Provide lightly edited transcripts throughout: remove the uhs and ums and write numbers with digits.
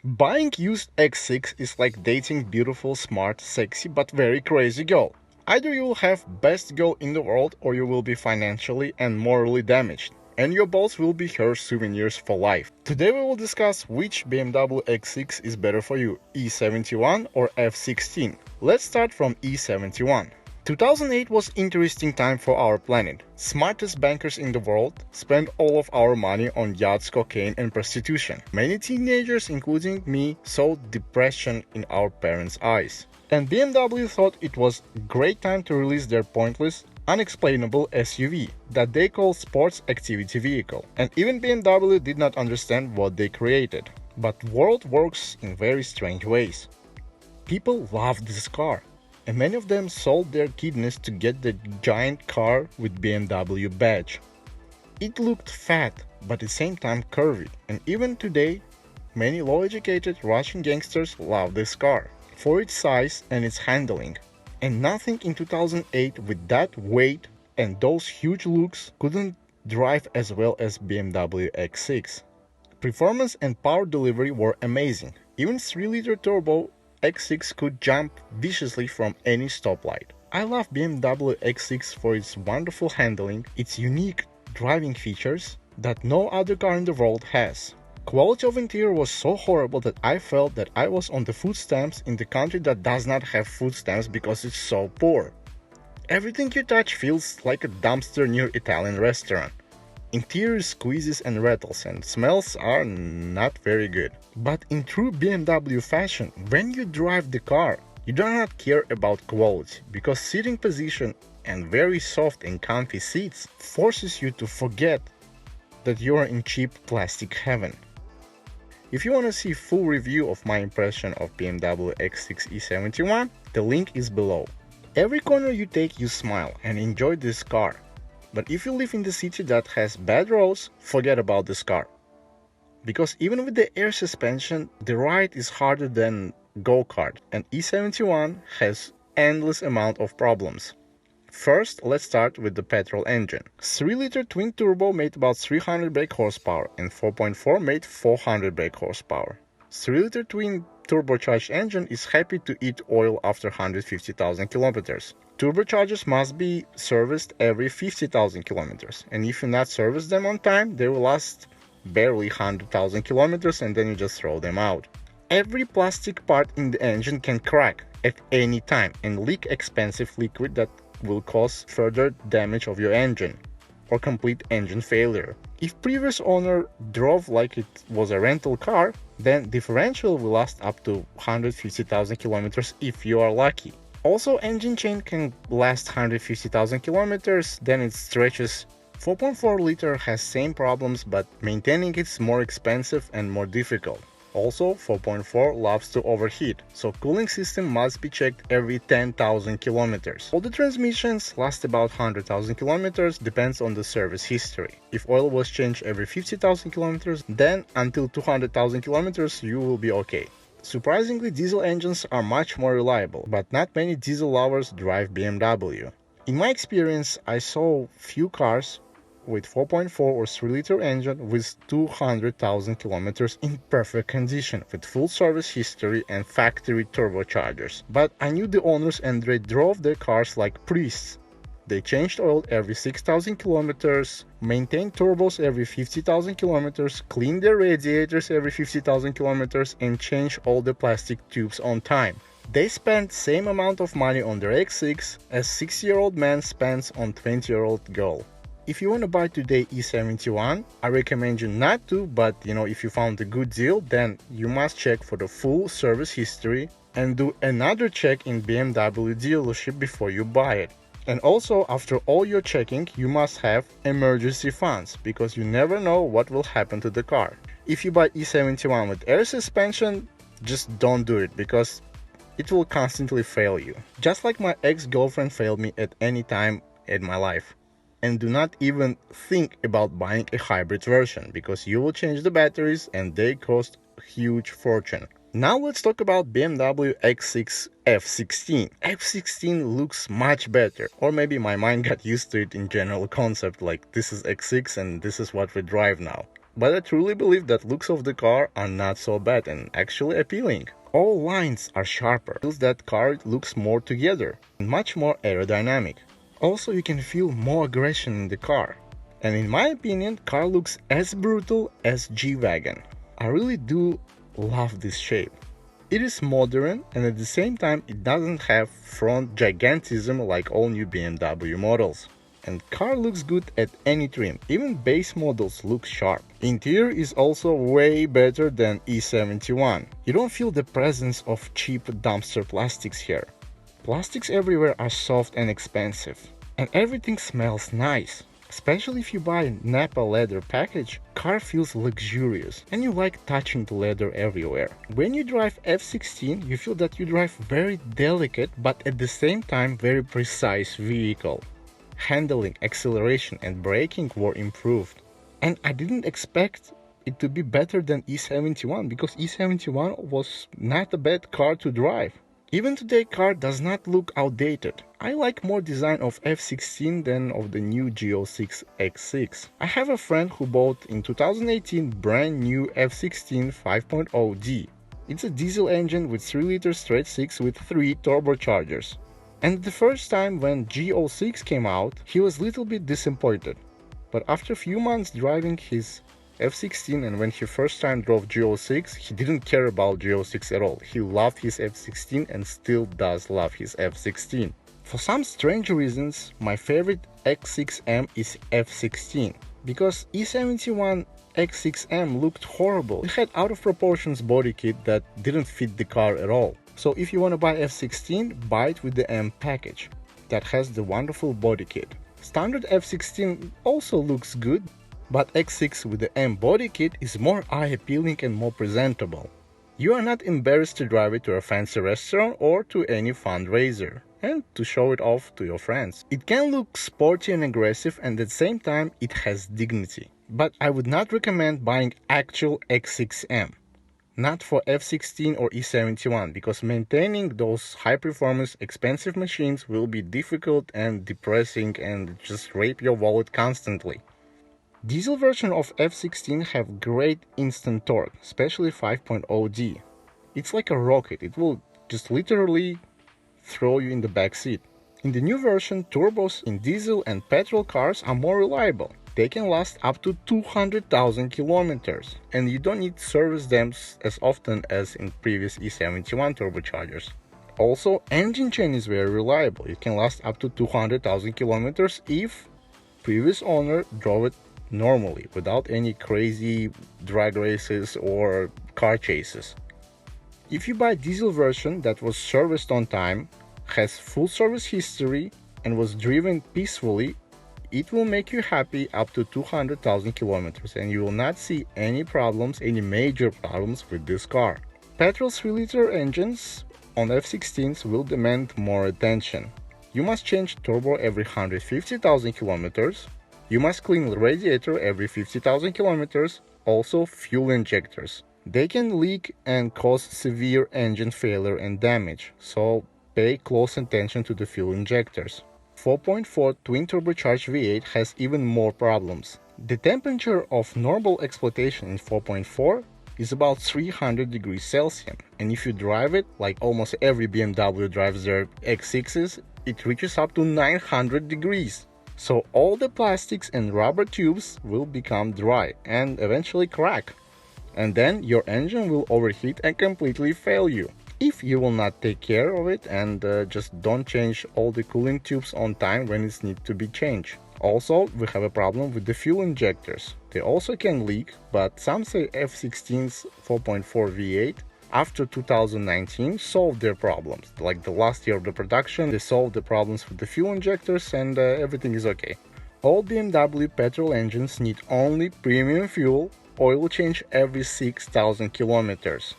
Buying used X6 is like dating beautiful, smart, sexy, but very crazy girl. Either you will have best girl in the world or you will be financially and morally damaged, and your both will be her souvenirs for life. Today we will discuss which BMW X6 is better for you, E71 or F16. Let's start from E71. 2008 was interesting time for our planet. Smartest bankers in the world spent all of our money on yachts, cocaine and prostitution. Many teenagers, including me, saw depression in our parents' eyes. And BMW thought it was a great time to release their pointless, unexplainable SUV that they call sports activity vehicle. And even BMW did not understand what they created. But world works in very strange ways. People loved this car, and many of them sold their kidneys to get the giant car with BMW badge. It looked fat, but at the same time curvy, and even today, many low-educated Russian gangsters love this car for its size and its handling. And nothing in 2008 with that weight and those huge looks couldn't drive as well as BMW X6. Performance and power delivery were amazing. Even 3-liter turbo X6 could jump viciously from any stoplight. I love BMW X6 for its wonderful handling, its unique driving features that no other car in the world has. Quality of interior was so horrible that I felt that I was on the food stamps in the country that does not have food stamps because it's so poor. Everything you touch feels like a dumpster near Italian restaurant. Interior squeezes and rattles and smells are not very good. But in true BMW fashion, when you drive the car, you do not care about quality, because seating position and very soft and comfy seats forces you to forget that you are in cheap plastic heaven. If you want to see full review of my impression of BMW X6 E71, the link is below. Every corner you take you smile and enjoy this car. But if you live in the city that has bad roads, forget about this car. Because even with the air suspension, the ride is harder than go-kart, and E71 has endless amount of problems. First, let's start with the petrol engine. 3-liter twin turbo made about 300 brake horsepower and 4.4 made 400 brake horsepower. 3-liter twin turbocharged engine is happy to eat oil after 150,000 kilometers. Turbochargers must be serviced every 50,000 kilometers, and if you not service them on time, they will last barely 100,000 kilometers and then you just throw them out. Every plastic part in the engine can crack at any time and leak expensive liquid that will cause further damage of your engine or complete engine failure. If previous owner drove like it was a rental car, then differential will last up to 150,000 kilometers if you are lucky. Also, engine chain can last 150,000 kilometers, then it stretches. 4.4 liter has same problems, but maintaining it's more expensive and more difficult. Also, 4.4 loves to overheat, so cooling system must be checked every 10,000 kilometers. All the transmissions last about 100,000 kilometers, depends on the service history. If oil was changed every 50,000 kilometers, then until 200,000 kilometers you will be okay. Surprisingly, diesel engines are much more reliable, but not many diesel lovers drive BMW. In my experience, I saw few cars with 4.4 or 3-liter engine with 200,000 kilometers in perfect condition, with full service history and factory turbochargers. But I knew the owners and they drove their cars like priests. They changed oil every 6,000 kilometers, maintained turbos every 50,000 kilometers, cleaned their radiators every 50,000 kilometers, and changed all the plastic tubes on time. They spent same amount of money on their X6 as 6-year-old man spends on 20-year-old girl. If you want to buy today E71, I recommend you not to, but if you found a good deal, then you must check for the full service history and do another check in BMW dealership before you buy it. And also, after all your checking, you must have emergency funds, because you never know what will happen to the car. If you buy E71 with air suspension, just don't do it, because it will constantly fail you. Just like my ex-girlfriend failed me at any time in my life. And do not even think about buying a hybrid version, because you will change the batteries and they cost a huge fortune. Now let's talk about BMW X6 F16. F16 looks much better, or maybe my mind got used to it in general concept, like this is X6 and this is what we drive now. But I truly believe that looks of the car are not so bad and actually appealing. All lines are sharper, feels that car looks more together and much more aerodynamic. Also, you can feel more aggression in the car. And in my opinion, car looks as brutal as G-Wagon. I really do love this shape. It is modern and at the same time it doesn't have front gigantism like all new BMW models. And car looks good at any trim, even base models look sharp. Interior is also way better than E71. You don't feel the presence of cheap dumpster plastics here. Plastics everywhere are soft and expensive. And everything smells nice. Especially if you buy a Napa leather package, car feels luxurious and you like touching the leather everywhere. When you drive F16, you feel that you drive very delicate but at the same time very precise vehicle. Handling, acceleration and braking were improved. And I didn't expect it to be better than E71 because E71 was not a bad car to drive. Even today car does not look outdated. I like more design of F16 than of the new G06 X6. I have a friend who bought in 2018 brand new F16 5.0D. It's a diesel engine with 3-liter straight 6 with 3 turbochargers. And the first time when G06 came out, he was a little bit disappointed. But after a few months driving his F16 and when he first time drove G06, he didn't care about G06 at all. He loved his F16 and still does love his F16. For some strange reasons, my favorite X6M is F16 because E71 X6M looked horrible. It had out of proportions body kit that didn't fit the car at all. So if you want to buy F16, buy it with the M package that has the wonderful body kit. Standard F16 also looks good, but X6 with the M body kit is more eye-appealing and more presentable. You are not embarrassed to drive it to a fancy restaurant or to any fundraiser and to show it off to your friends. It can look sporty and aggressive and at the same time it has dignity. But I would not recommend buying actual X6M. Not for F16 or E71 because maintaining those high-performance expensive machines will be difficult and depressing and just rape your wallet constantly. Diesel version of F16 have great instant torque, especially 5.0D. It's like a rocket, it will just literally throw you in the back seat. In the new version, turbos in diesel and petrol cars are more reliable. They can last up to 200,000 kilometers, and you don't need to service them as often as in previous E71 turbochargers. Also, engine chain is very reliable. It can last up to 200,000 kilometers if previous owner drove it normally, without any crazy drag races or car chases. If you buy diesel version that was serviced on time, has full service history, and was driven peacefully, it will make you happy up to 200,000 kilometers and you will not see any problems, any major problems with this car. Petrol 3-liter engines on F16s will demand more attention. You must change turbo every 150,000 kilometers. You must clean the radiator every 50,000 kilometers, also fuel injectors. They can leak and cause severe engine failure and damage, so pay close attention to the fuel injectors. 4.4 twin turbocharged V8 has even more problems. The temperature of normal exploitation in 4.4 is about 300 degrees Celsius, and if you drive it, like almost every BMW drives their X6s, it reaches up to 900 degrees. So all the plastics and rubber tubes will become dry and eventually crack. And then your engine will overheat and completely fail you if you will not take care of it and just don't change all the cooling tubes on time when it's need to be changed. Also, we have a problem with the fuel injectors. They also can leak, but some say F16's 4.4 V8 after 2019 solved their problems. Like the last year of the production, they solved the problems with the fuel injectors and everything is okay. All BMW petrol engines need only premium fuel, oil change every 6,000 kilometers.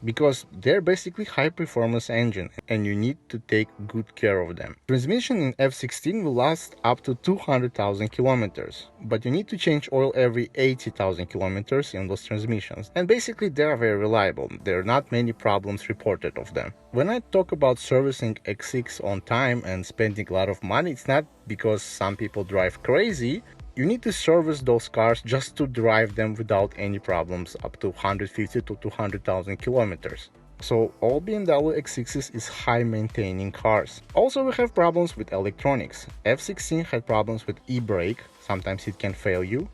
Because they're basically high-performance engine and you need to take good care of them. Transmission in F16 will last up to 200,000 kilometers, but you need to change oil every 80,000 kilometers in those transmissions. And basically they are very reliable. There are not many problems reported of them. When I talk about servicing X6 on time and spending a lot of money, it's not because some people drive crazy. You need to service those cars just to drive them without any problems up to 150 to 200,000 kilometers. So all BMW X6s is high maintaining cars. Also we have problems with electronics. F16 had problems with e-brake, sometimes it can fail you.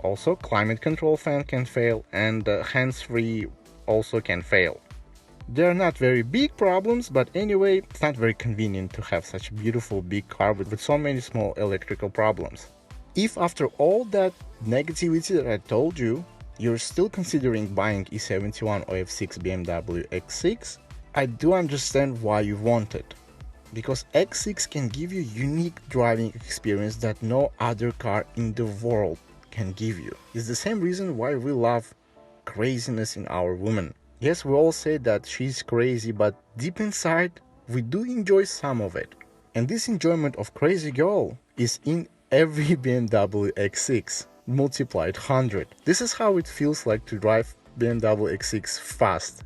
Also climate control fan can fail, and hands-free also can fail. They're not very big problems, but anyway, it's not very convenient to have such a beautiful big car with so many small electrical problems. If after all that negativity that I told you, you're still considering buying E71 or F6 BMW X6, I do understand why you want it. Because X6 can give you unique driving experience that no other car in the world can give you. It's the same reason why we love craziness in our woman. Yes, we all say that she's crazy, but deep inside, we do enjoy some of it. And this enjoyment of crazy girl is in every BMW X6, multiplied 100. This is how it feels like to drive BMW X6 fast.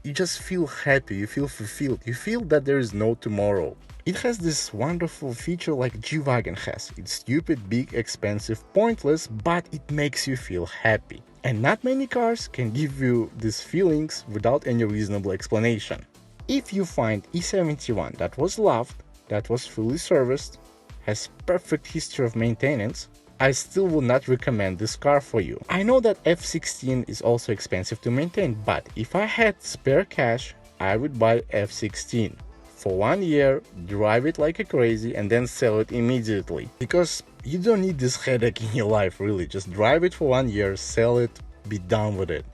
You just feel happy, you feel fulfilled, you feel that there is no tomorrow. It has this wonderful feature like G-Wagon has. It's stupid, big, expensive, pointless, but it makes you feel happy. And not many cars can give you these feelings without any reasonable explanation. If you find E71 that was loved, that was fully serviced, has perfect history of maintenance, I still will not recommend this car for you. I know that F16 is also expensive to maintain, but if I had spare cash, I would buy F16. For 1 year, drive it like a crazy and then sell it immediately. Because you don't need this headache in your life, really. Just drive it for 1 year, sell it, be done with it.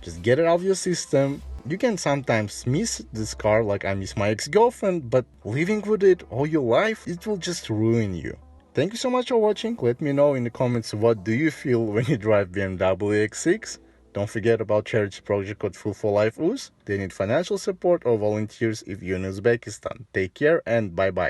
Just get it out of your system. You can sometimes miss this car like I miss my ex-girlfriend, but living with it all your life, it will just ruin you. Thank you so much for watching. Let me know in the comments what do you feel when you drive BMW X6. Don't forget about charity project called Full for Life US. They need financial support or volunteers if you're in Uzbekistan. Take care and bye bye.